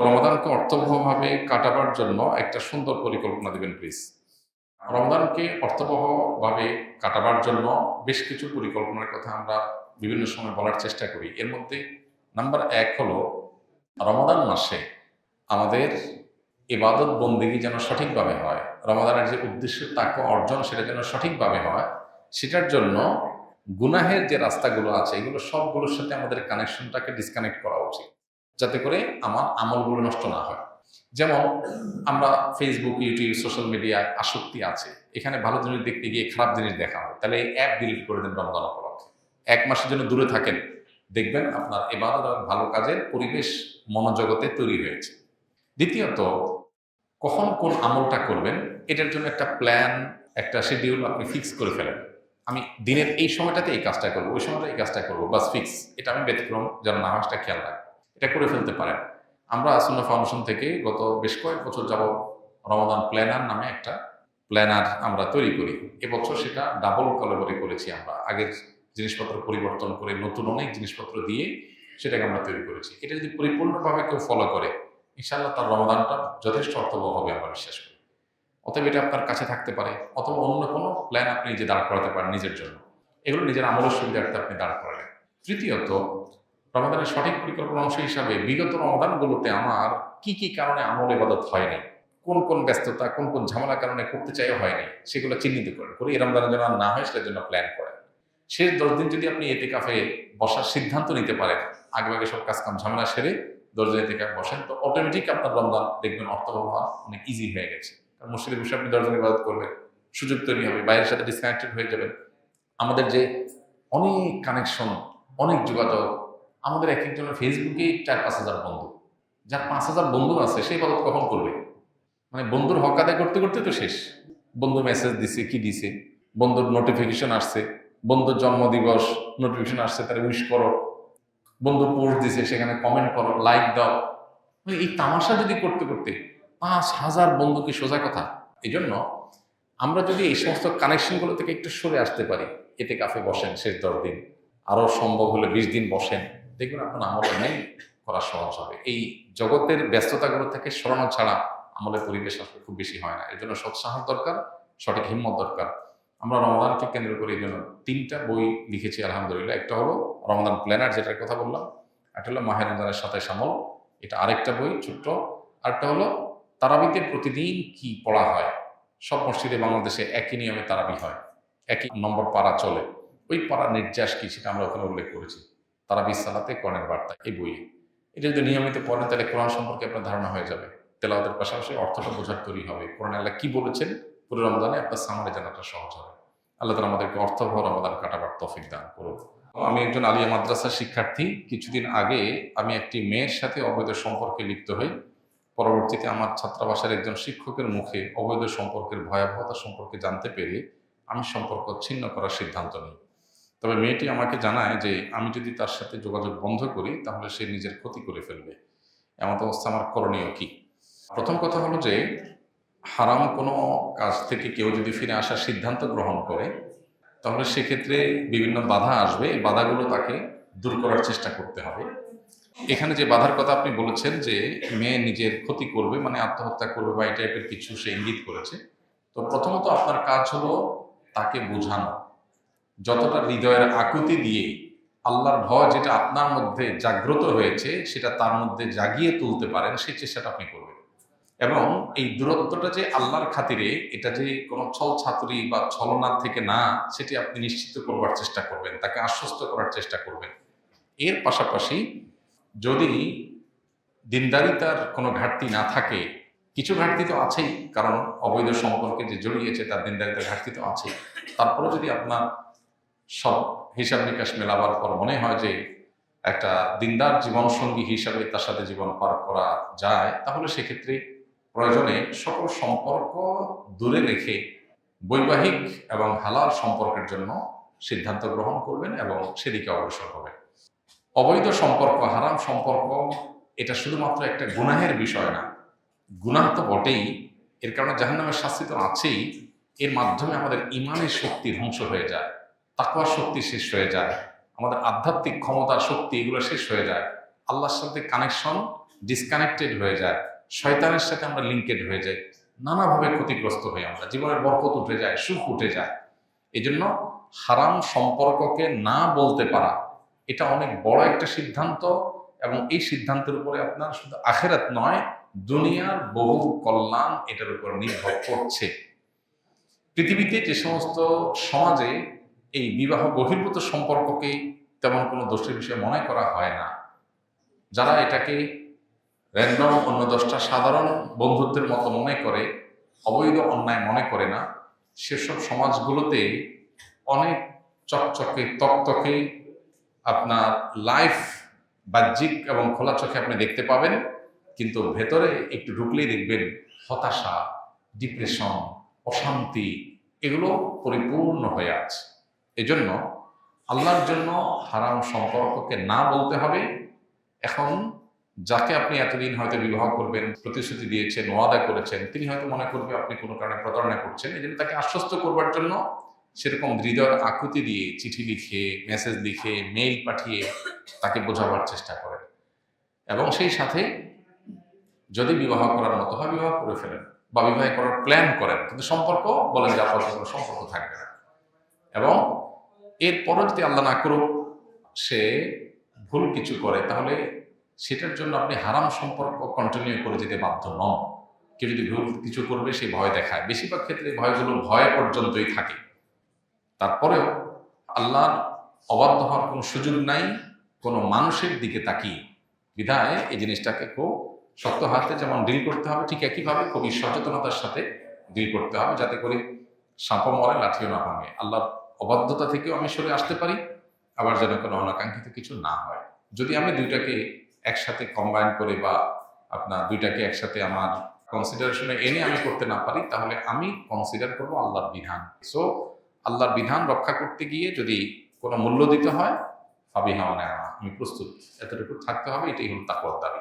রমাদানকে অর্থবহভাবে কাটাবার জন্য একটা সুন্দর পরিকল্পনা দিবেন প্লিজ। রমাদানকে অর্থবহভাবে কাটাবার জন্য বেশ কিছু পরিকল্পনার কথা আমরা বিভিন্ন সময় বলার চেষ্টা করি। এর মধ্যে নাম্বার ১ হলো রমাদান মাসে আমাদের ইবাদত বন্দেগী যেন সঠিকভাবে হয়। রমাদানের যে উদ্দেশ্য তাকওয়া অর্জন সেটা যেন সঠিকভাবে হয়, সেটার জন্য গুনাহের যে রাস্তাগুলো আছে এগুলো সবগুলোর সাথে আমাদের কানেকশনটাকে ডিসকানেক্ট করা উচিত, যাতে করে আমার আমলগুলো নষ্ট না হয়। যেমন আমরা ফেসবুক, ইউটিউব, সোশ্যাল মিডিয়ায় আসক্তি আছে, এখানে ভালো জিনিস দেখতে গিয়ে খারাপ জিনিস দেখা হয়, তাহলে এই অ্যাপ ডিলিট করে দেন রমজান উপলক্ষে। ১ মাসের জন্য দূরে থাকেন, দেখবেন আপনার ইবাদত এবং ভালো কাজের পরিবেশ মনোজগতে তৈরি হয়েছে। দ্বিতীয়ত, কখন কোন আমলটা করবেন এটার জন্য একটা প্ল্যান, একটা শিডিউল আপনি ফিক্স করে ফেলেন। আমি দিনের এই সময়টাতে এই কাজটা করবো, ওই সময়টা এই কাজটা করবো, বাস ফিক্স। এটা আমি ব্যতিক্রম যেন না হয় সেটা খেয়াল রাখবো, এটা করে ফেলতে পারেন। আমরা সুন্নাহ ফাউন্ডেশন থেকে গত বেশ কয়েক বছর যাবত রমাদান প্ল্যানার নামে একটা প্ল্যানার আমরা তৈরি করি। এবছর সেটা ডাবল কলাবরে করেছি। আমরা আগের জিনিসপত্র পরিবর্তন করে নতুন অনেক জিনিসপত্র দিয়ে সেটাকে আমরা তৈরি করেছি। এটা যদি পরিপূর্ণভাবে কেউ ফলো করে, ইনশাআল্লাহ তার রমাদানটা যথেষ্ট অর্থবহ হবে আমরা বিশ্বাস করি। অতএব এটা আপনার কাছে থাকতে পারে, অথবা অন্য কোনো প্ল্যান আপনি যে দাঁড় করাতে পারেন নিজের জন্য। এগুলো নিজের আমলের সুবিধার্থে আপনি দাঁড় করালেন। তৃতীয়ত, রমাদানের সঠিক পরিকল্পনার অংশ হিসাবে বিগত রমাদানগুলোতে আমার কি কি কারণে আমল ইবাদত হয়নি, কোন কোন ব্যস্ততা, কোন কোন ঝামেলার কারণে করতে চাইও হয়নি, সেগুলো চিহ্নিত করেন, করে এই রমজানের যেন আর না হয় সেটার জন্য প্ল্যান করেন। শেষ 10 দিন যদি আপনি এতেকাফে বসার সিদ্ধান্ত নিতে পারেন, আগে সব কাজকাম ঝামেলা সেরে 10 দিন এতেকাফ বসেন, তো অটোমেটিক আপনার রমজান দেখবেন অর্থবহ হওয়া অনেক ইজি হয়ে গেছে। কারণ মসজিদে বসে আপনি 10 দিন ইবাদত করবেন, সুযোগ তৈরি হবে, বাইরের সাথে ডিসকানেক্টেড হয়ে যাবেন। আমাদের যে অনেক কানেকশন, অনেক যোগাযোগ, আমাদের এক একজনের ফেসবুকে 4-5 হাজার বন্ধু। যার 5 হাজার বন্ধু আছে সেই ইবাদত কখন করবে? মানে বন্ধুর হক আদায় করতে করতে তো শেষ। বন্ধু মেসেজ দিছে, কি দিছে, বন্ধুর নোটিফিকেশন আসছে, বন্ধুর জন্মদিবস নোটিফিকেশন আসছে, তারা উইশ করো, বন্ধু পোস্ট দিছে সেখানে কমেন্ট করো, লাইক দাও। মানে এই তামাশা যদি করতে করতে 5,000 বন্ধু কি সোজা কথা? এই জন্য আমরা যদি এই সমস্ত কানেকশনগুলো থেকে একটু সরে আসতে পারি, এতে কাফে বসেন শেষ 10 দিন, আরো সম্ভব হলে 20 দিন বসেন, দেখবেন আপনার আমল নেই করা সহজ হবে। এই জগতের ব্যস্ততাগুলো থেকে সরানো ছাড়া আমলের পরিবেশ আসলে খুব বেশি হয় না। এর জন্য সৎসাহস দরকার, সঠিক হিম্মত দরকার। আমরা রমাদানকে কেন্দ্র করে এই জন্য 3টা বই লিখেছি আলহামদুলিল্লাহ। একটা হলো রমাদান প্ল্যানার, যেটার কথা বললাম। একটা হলো মাহে রমজানের সাথে আমল, এটা আরেকটা বই ছোট্ট। আরেকটা হলো তারাবিতে প্রতিদিন কি পড়া হয়। সব মসজিদে বাংলাদেশে একই নিয়মে তারাবি হয়, একই নম্বর পারা চলে। ওই পাড়ার নির্যাস কি সেটা আমরা ওখানে উল্লেখ করেছি, তারাবি সালাতে কোরআনের বার্তা এই বইয়ে। এটা যদি নিয়মিত পড়েন তাহলে কোরআন সম্পর্কে আপনার ধারণা হয়ে যাবে। তেলাওয়াতের পাশাপাশি অর্থটা বোঝার তৈরি হবে, কোরআনে আল্লাহ কি বলেছেন পুরো রমজানে আপনার সামনে জানাটা সহজ হবে। আল্লাহ তাআলা আমাদেরকে অর্থবহ রমাদান কাটাবার তৌফিক দান করুন। আমি একজন আলিয়া মাদ্রাসার শিক্ষার্থী। কিছুদিন আগে আমি একটি মেয়ের সাথে অবৈধ সম্পর্কে লিপ্ত হই। পরবর্তীতে আমার ছাত্রাবাসের একজন শিক্ষকের মুখে অবৈধ সম্পর্কের ভয়াবহতা সম্পর্কে জানতে পেরে আমি সম্পর্ক ছিন্ন করার সিদ্ধান্ত নিই। তবে মেয়েটি আমাকে জানায় যে আমি যদি তার সাথে যোগাযোগ বন্ধ করি তাহলে সে নিজের ক্ষতি করে ফেলবে। এমন অবস্থা আমার করণীয় কি? প্রথম কথা হলো যে হারাম কোনো কাজ থেকে কেউ যদি ফিরে আসার সিদ্ধান্ত গ্রহণ করে তাহলে সেক্ষেত্রে বিভিন্ন বাধা আসবে। এই বাধাগুলো তাকে দূর করার চেষ্টা করতে হবে। এখানে যে বাধার কথা আপনি বলেছেন যে মেয়ে নিজের ক্ষতি করবে, মানে আত্মহত্যা করবে বা এই টাইপের কিছু সে ইঙ্গিত করেছে, তো প্রথমত আপনার কাজ হলো তাকে বোঝানো, যতটা হৃদয়ের আকুতি দিয়ে আল্লাহর ভয় যেটা আপনার মধ্যে জাগ্রত হয়েছে সেটা তার মধ্যে জাগিয়ে তুলতে পারেন সেই চেষ্টাটা আপনি করবেন। এবং এই দূরত্বটা যে আল্লাহর খাতিরে, এটা যে কোনো ছল ছাতুরি বা ছলনা থেকে না, সেটি আপনি নিশ্চিত করবার চেষ্টা করবেন, তাকে আশ্বস্ত করার চেষ্টা করবেন। এর পাশাপাশি যদি দিনদারিতার কোনো ঘাটতি না থাকে, কিছু ঘাটতি তো আছেই, কারণ অবৈধ সম্পর্কে যে জড়িয়েছে তার দিনদারিতার ঘাটতি তো আছেই। তারপরে যদি আপনার সব হিসাব নিকাশ মেলাবার পর মনে হয় যে একটা দিনদার জীবনসঙ্গী হিসাবে তার সাথে জীবন পার করা যায়, তাহলে সেক্ষেত্রে প্রয়োজনে সকল সম্পর্ক দূরে রেখে বৈবাহিক এবং হালাল সম্পর্কের জন্য সিদ্ধান্ত গ্রহণ করবেন এবং সেদিকে অগ্রসর হবেন। অবৈধ সম্পর্ক, হারাম সম্পর্ক, এটা শুধুমাত্র একটা গুনাহের বিষয় না। গুনাহ তো বটেই, এর কারণে জাহান্নামের শাস্তি তো আছেই। এর মাধ্যমে আমাদের ইমানের শক্তি ধ্বংস হয়ে যায়, তাকওয়ার শক্তি শেষ হয়ে যায়, আমাদের আধ্যাত্মিক ক্ষমতার শক্তি এগুলো শেষ হয়ে যায়, আল্লাহর সাথে কানেকশন ডিসকানেক্টেড হয়ে যায়, শয়তানের সাথে আমরা লিঙ্কেড হয়ে যাই, নানাভাবে ক্ষতিগ্রস্ত হয়ে আমরা, জীবনের বরকত উঠে যায়, সুখ উঠে যায়। এই জন্য হারাম সম্পর্ককে না বলতে পারা এটা অনেক বড় একটা সিদ্ধান্ত, এবং এই সিদ্ধান্তের উপরে আপনার শুধু আখিরাত নয়, দুনিয়ার বহু কল্যাণ এটার উপর নির্ভর করছে। পৃথিবীতে যে সমস্ত সমাজে এই বিবাহ বহির্ভূত সম্পর্ককে তেমন কোনো দোষের বিষয় মনে করা হয় না, যারা এটাকে র্যান্ডম অন্য 10টা সাধারণ বন্ধুত্বের মতো মনে করে, অবৈধ অন্যায় মনে করে না, সেসব সমাজগুলোতে অনেক চকচকে তকতকে আপনার লাইফ বাহ্যিক এবং খোলা চোখে আপনি দেখতে পাবেন, কিন্তু ভেতরে একটু ঢুকলেই দেখবেন হতাশা, ডিপ্রেশন, অশান্তি এগুলো পরিপূর্ণ হয়ে আছে। এজন্য আল্লাহর জন্য হারাম সম্পর্ককে না বলতে হবে। এখন যাকে আপনি এতদিন হয়তো বিবাহ করবেন প্রতিশ্রুতি দিয়েছেন, ওয়াদা করেছেন, তিনি হয়তো মনে করবে আপনি কোনো কারণে প্রতারণা করছেন, এই জন্য তাকে আশ্বস্ত করবার জন্য সেরকম হৃদয়ের আকুতি দিয়ে চিঠি লিখে, মেসেজ লিখে, মেইল পাঠিয়ে তাকে বোঝাবার চেষ্টা করেন, এবং সেই সাথে যদি বিবাহ করার মতো হয় বিবাহ করে ফেলেন বা বিবাহ করার প্ল্যান করেন, কিন্তু সম্পর্ক বলেন যে আপনার কোনো সম্পর্ক থাকবে না। এবং এরপরও যদি আল্লাহ না করুক সে ভুল কিছু করে, তাহলে সেটার জন্য আপনি হারাম সম্পর্ক কন্টিনিউ করে যেতে বাধ্য নন। কেউ যদি ভুল কিছু করবে সে ভয় দেখায়, বেশিরভাগ ক্ষেত্রে ভয়গুলো ভয় পর্যন্তই থাকে। তারপরেও আল্লাহর অবাধ্য হওয়ার কোনো সুযোগ নাই কোনো মানুষের দিকে তাকিয়ে। বিধায় এই জিনিসটাকে খুব শক্ত হাতে যেমন ডিল করতে হবে, ঠিক একইভাবে খুবই সচেতনতার সাথে ডিল করতে হবে, যাতে করে সাপও মরে লাঠিও না ভাঙে। আল্লাহর অবাধ্যতা থেকেও আমি সরে আসতে পারি, আবার যেন কোনো অনাকাঙ্ক্ষিত কিছু না হয়। যদি আমি দুইটাকে একসাথে কম্বাইন করে বা আপনার দুইটাকে একসাথে আমার কনসিডারেশনে এনে আমি করতে না পারি, তাহলে আমি কনসিডার করবো আল্লাহর বিধান। সো আল্লাহর বিধান রক্ষা করতে গিয়ে যদি কোনো মূল্য দিতে হয়, আমি প্রস্তুত, এতটুকু থাকতে হবে। এটাই হল তাকওয়ার দাবি।